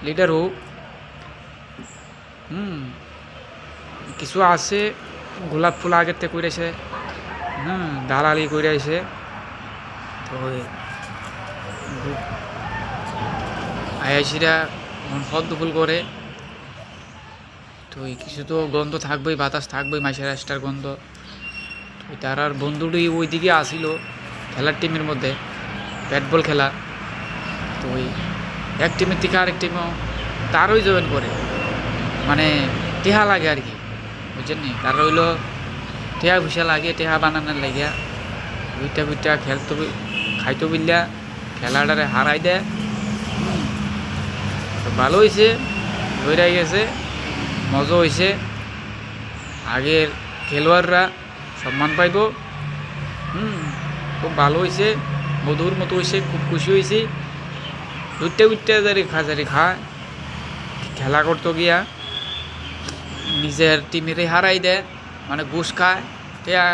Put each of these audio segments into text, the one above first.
Leader হোক। কিছু আছে গোলাপ ফুল আগের থেকে করেছে, দালালি করেছে। তো আয়াসিরা পদ্ম ফুল করে, তো কিছু তো গন্ধ থাকবেই, বাতাস থাকবেই, মাছের রাস্তার গন্ধ। তো তার আর বন্ধুটি ওইদিকে আসিল খেলার টিমের মধ্যে, ব্যাট বল খেলা। তো ওই এক টিমের থেকে আরেক টিমও তারই জয়েন করে, মানে টেহা লাগে আর কি, বুঝছেন নি? তার রইল টেহা ভুষা লাগে, টেহা বানানোর লাগিয়া বুইটা বুইটা খেলতো, খাইতো বিল্লা খেলাটারে হারাই দেয়। তো ভালো হয়েছে, ধরে গেছে, মজা হয়েছে। আগের খেলোয়াড়রা সম্মান পাইব। খুব ভালো হয়েছে, মধুর মতো হয়েছে, খুব খুশি হয়েছি। উঠতে উঠতে যারি খায় খেলা করতো গিয়া নিজের টিমেরে হারাই দেয়, মানে ঘুষ খায়। টেয়া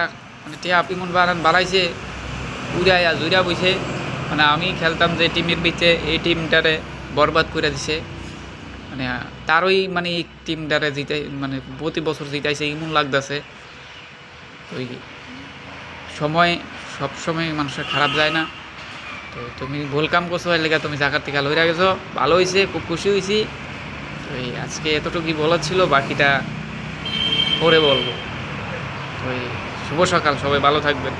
মানে টেয়া পিমন বাড়াইছে, উড়াইয়া জুড়া বইছে। মানে আমি খেলতাম যে টিমের ভিতরে, এই টিমটারে বরবাদ করে দিছে। মানে তারই মানে এই টিমটারে জিতে, মানে প্রতি বছর জিতাইছে এমন লাগতেছে। ওই সময় সবসময় মানুষের খারাপ যায় না। তো তুমি ভুল কাম করছো, এর লেগে তুমি জায়গার থেকে লইরা গেছো, ভালো হয়েছে, খুব খুশি হয়েছি। তো এই আজকে এতটুকুই বলার ছিল, বাকিটা পরে বলবো। তো এই শুভ সকাল, সবাই ভালো থাকবেন।